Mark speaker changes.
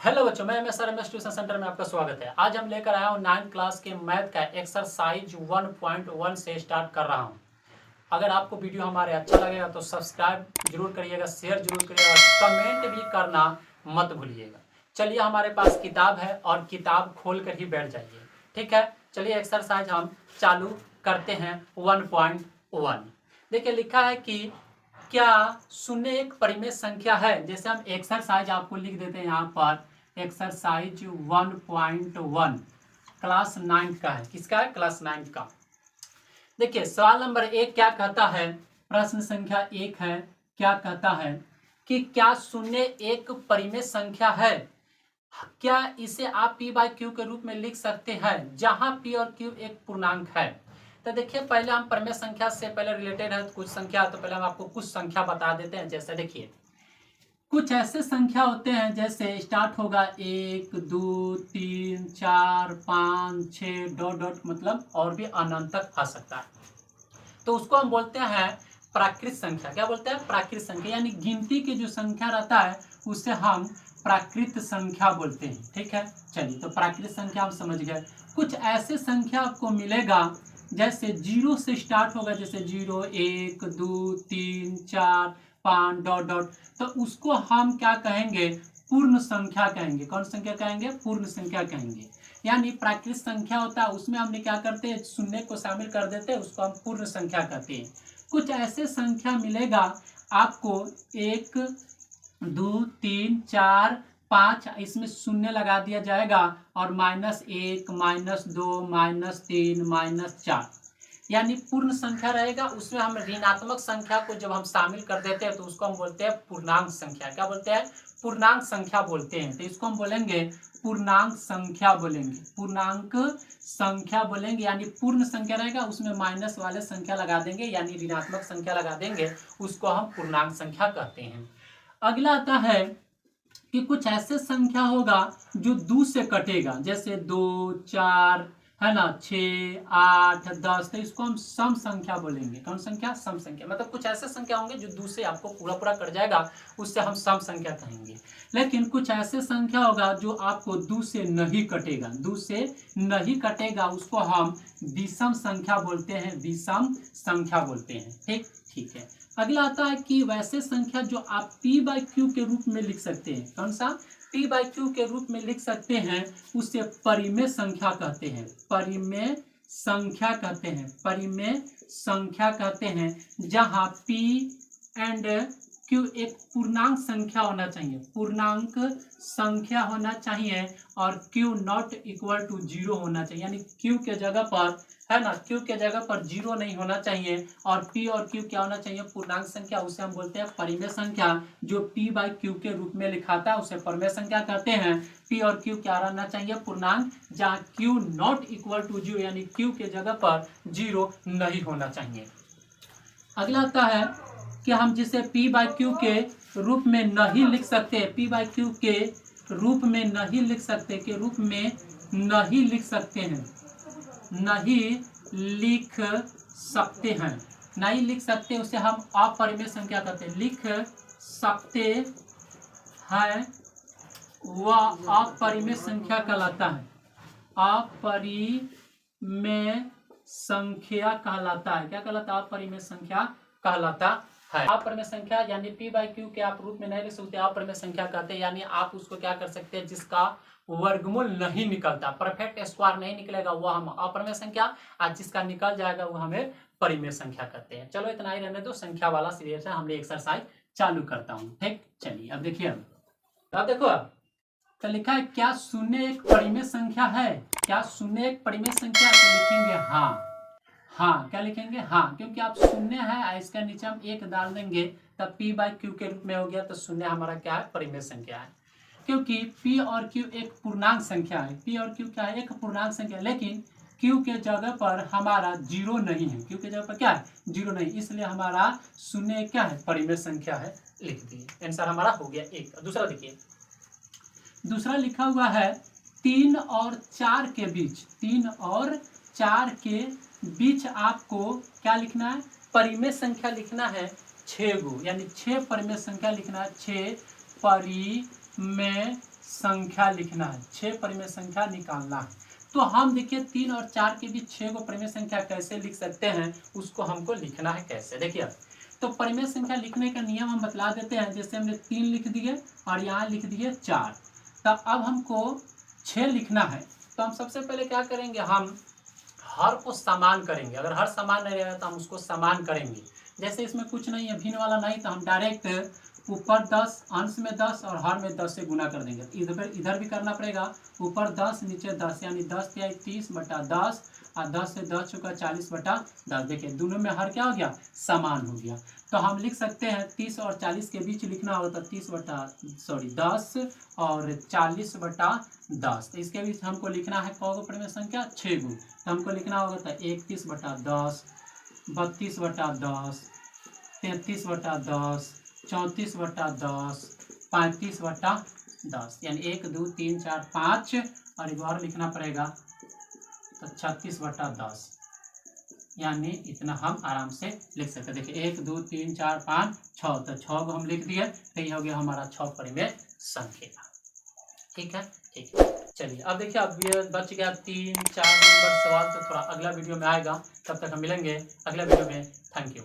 Speaker 1: Hello बच्चों, मैं MS tuition centre में आपका स्वागत है। आज हम लेकर आया हूँ 9th क्लास के मैथ का एक्सरसाइज 1.1 से स्टार्ट कर रहा हूँ। अगर आपको वीडियो हमारे अच्छा लगेगा तो सब्सक्राइब जरूर करिएगा, शेयर जरूर करिएगा, कमेंट भी करना मत भूलिएगा। चलिए, हमारे पास किताब है और किताब खोल कर ही बैठ जाइए। ठीक है, चलिए एक्सरसाइज हम चालू करते हैं 1.1। देखिए, लिखा है कि क्या शून्य एक परिमेय संख्या है। जैसे हम एक्सरसाइज आपको लिख देते हैं यहाँ पर, एक्सरसाइज 1.1 क्लास 9 का है। किसका है? क्लास 9 का। देखिए, सवाल नंबर 1 क्या कहता है, प्रश्न संख्या 1 है। क्या कहता है कि क्या शून्य एक परिमेय संख्या है, क्या इसे आप p बाई क्यू के रूप में लिख सकते हैं जहां p और q एक पूर्णांक है। तो देखिए, पहले हम परिमेय संख्या से पहले रिलेटेड है कुछ संख्या, तो पहले हम आपको कुछ संख्या बता देते हैं। जैसे देखिए, कुछ ऐसे संख्या होते हैं जैसे स्टार्ट होगा 1 2 3 4 5 6 डॉट डॉट, मतलब और भी अनंत तक आ सकता है। तो उसको हम बोलते हैं प्राकृत संख्या। क्या बोलते हैं? प्राकृत संख्या, यानी गिनती की जो संख्या रहता है उसे हम प्राकृत संख्या बोलते हैं। ठीक है, चलिए, तो प्राकृत संख्या हम समझ गए। कुछ ऐसे संख्या आपको मिलेगा जैसे जीरो से स्टार्ट होगा, जैसे 0 1 2 3 4 5 डॉट डॉट, तो उसको हम क्या कहेंगे? पूर्ण संख्या कहेंगे। कौन संख्या कहेंगे? पूर्ण संख्या कहेंगे। यानी प्राकृत संख्या होता है, उसमें हमने क्या करते हैं, शून्य को शामिल कर देते हैं, उसको हम पूर्ण संख्या कहते हैं। कुछ ऐसे संख्या मिलेगा आपको 1 2 3 4 5, इसमें शून्य लगा दिया जाएगा और -1 -2 -3 -4, यानी पूर्ण संख्या रहेगा। उसमें हम ऋणात्मक संख्या को जब हम शामिल कर देते हैं तो उसको हम बोलते हैं पूर्णांक संख्या। क्या बोलते हैं? पूर्णांक संख्या बोलते हैं। तो इसको हम बोलेंगे पूर्णांक संख्या बोलेंगे, पूर्णांक संख्या बोलेंगे। यानी पूर्ण संख्या रहेगा, उसमें माइनस वाले संख्या लगा देंगे, यानी ऋणात्मक संख्या लगा देंगे, उसको हम पूर्णांक संख्या कहते हैं। अगला आता है कि कुछ ऐसे संख्या होगा जो 2 से कटेगा, जैसे 2 4 है ना, 6 8 10, तो इसको हम सम संख्या बोलेंगे। कौन संख्या? सम संख्या। मतलब कुछ ऐसे संख्या होंगे जो 2 से आपको पूरा पूरा कट जाएगा, उससे हम सम संख्या कहेंगे। लेकिन कुछ ऐसे संख्या होगा जो आपको 2 से नहीं कटेगा, 2 से नहीं कटेगा, उसको हम विषम संख्या बोलते हैं, विषम संख्या बोलते हैं। ठीक ठीक है। अगला आता है कि वैसे संख्या जो आप p बाई क्यू के रूप में लिख सकते हैं। कौन सा? p बाई क्यू के रूप में लिख सकते हैं, उसे परिमेय संख्या कहते हैं। परिमेय संख्या कहते हैं, परिमेय संख्या कहते हैं, जहां p एंड q एक पूर्णांक संख्या होना चाहिए, पूर्णांक संख्या होना चाहिए, और q नॉट इक्वल टू 0 होना चाहिए। यानी q के जगह पर, है ना, q के जगह पर 0 नहीं होना चाहिए, और p और q क्या होना चाहिए? पूर्णांक संख्या। उसे हम बोलते हैं परिमेय संख्या। जो p बाई q के रूप में लिखाता है उसे परिमेय संख्या कहते हैं। p और q क्या रहना चाहिए? पूर्णांक, जहाँ q नॉट इक्वल टू 0, यानी q के जगह पर 0 नहीं होना चाहिए। अगला आता है कि हम जिसे p बाई क्यू के रूप में नहीं लिख सकते, p बाई क्यू के रूप में नहीं लिख सकते, के रूप में नहीं लिख सकते हैं, नहीं लिख सकते हैं, नहीं लिख सकते, उसे हम अपरिमेय संख्या कहते हैं। लिख सकते हैं वह अपरिमेय संख्या कहलाता है, अपरिमेय संख्या कहलाता है। क्या कहलाता है? अपरिमेय संख्या कहलाता है। अपरिमेय संख्या यानी p बाई क्यू के आप रूप में नहीं लिख सकते, अपरिमेय संख्या कहते हैं। यानी आप उसको क्या कर सकते हैं, जिसका वर्गमूल नहीं निकलता, परफेक्ट स्क्वायर नहीं निकलेगा, वो हम अपरिमेय संख्या, और जिसका निकल जाएगा वो हमें परिमेय संख्या कहते हैं। चलो, इतना ही रहने दो, संख्या वाला सीरियस है, हमने एक्सरसाइज चालू करता हूँ। ठीक, चलिए अब देखिए, अब देखो, तो लिखा है क्या शून्य एक परिमेय संख्या है। क्या शून्य एक परिमेय संख्या? तो लिखेंगे हाँ। हाँ, क्या लिखेंगे? हाँ, क्योंकि आप शून्य है, इसका नीचे हम 1 डाल देंगे, तब p बाई क्यू के रूप में हो गया, तो शून्य हमारा क्या है? परिमेय संख्या है। क्योंकि p और q एक पूर्णांक संख्या है, p और q क्या है? एक पूर्णांक संख्या, लेकिन q के जगह पर हमारा 0 नहीं है, q के जगह पर क्या है? 0 नहीं, इसलिए हमारा शून्य क्या है? परिमेय संख्या है। लिख दिए, आंसर हमारा हो गया 1। दूसरा देखिए, दूसरा लिखा हुआ है 3 और 4 के बीच, 3 और 4 के बीच आपको क्या लिखना है? परिमेय संख्या लिखना है 6 गो, यानी 6 परिमेय संख्या लिखना है, 6 परिमेय संख्या लिखना है, 6 परिमेय संख्या निकालना है। तो हम देखिए 3 और 4 के बीच 6 को परिमेय संख्या कैसे लिख सकते हैं, उसको हमको लिखना है कैसे। देखिए तो परिमेय संख्या लिखने का नियम हम बतला देते हैं। जैसे हमने 3 लिख दिए और यहाँ लिख दिए 4, तो अब हमको 6 लिखना है। तो हम सबसे पहले क्या करेंगे, हम हर को समान करेंगे। अगर हर समान नहीं रहेगा तो हम उसको समान करेंगे। जैसे इसमें कुछ नहीं है, भिन्न वाला नहीं, तो हम डायरेक्ट ऊपर 10, अंश में 10 और हर में 10 से गुना कर देंगे। इधर भी करना पड़ेगा, ऊपर 10 नीचे 10, यानी 10 या 30/10 और 10 से 10 चुका 40/10। देखिए दोनों में हर क्या हो गया, समान हो गया। तो हम लिख सकते हैं 30 और 40 के बीच लिखना होगा तो 10 और 40/10। तो इसके बीच हमको लिखना है कौन को परिमेय संख्या, 6 गुण। तो हमको लिखना होगा तो 31/10, 32/10, 33/10, 34/10, 35/10, यानी 1 2 3 4 5 और एक बार लिखना पड़ेगा तो 36/10, यानी इतना हम आराम से लिख सकते हैं। देखिए 1 2 3 4 5 6, तो 6 को हम लिख दिए, तो ये हो गया हमारा 6 परिमेय संख्या। ठीक है, ठीक है। चलिए अब देखिए, अब ये बच गया 3 4 नंबर सवाल, तो थोड़ा अगला वीडियो में आएगा। तब तक हम मिलेंगे अगला वीडियो में। Thank you.